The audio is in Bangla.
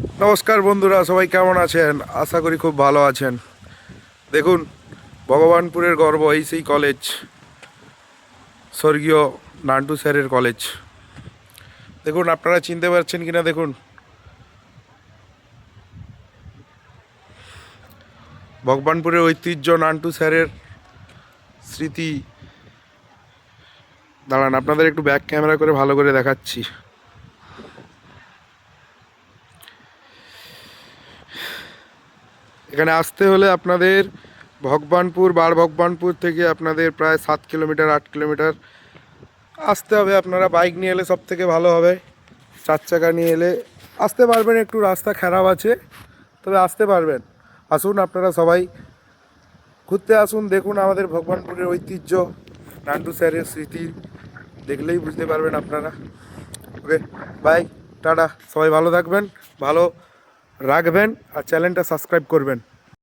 নমস্কার বন্ধুরা, সবাই কেমন আছেন? আশা করি খুব ভালো আছেন। দেখুন, ভগবানপুরের গর্ব এই সেই কলেজ, স্বর্গীয় নান্টু স্যারের কলেজ। দেখুন, আপনারা চিনতে পারছেন কিনা দেখুন। ভগবানপুরের ঐতিহ্য, নান্টু স্যারের স্মৃতি। দাঁড়ান, আপনাদের একটু ব্যাক ক্যামেরা করে ভালো করে দেখাচ্ছি। এখানে আসতে হলে আপনাদের ভগবানপুর থেকে আপনাদের প্রায় 7 কিলোমিটার 8 কিলোমিটার আসতে হবে। আপনারা বাইক নিয়ে এলে সব থেকে ভালো হবে। 4 চাকা নিয়ে এলে আসতে পারবেন, একটু রাস্তা খারাপ আছে, তবে আসতে পারবেন। আসুন, আপনারা সবাই ঘুরতে আসুন, দেখুন আমাদের ভগবানপুরের ঐতিহ্য, নান্টু স্যারের স্মৃতি দেখলেই বুঝতে পারবেন আপনারা। ওকে, বাই, টাটা। সবাই ভালো থাকবেন, ভালো রাখবেন, আর চ্যানেলটা সাবস্ক্রাইব করবেন।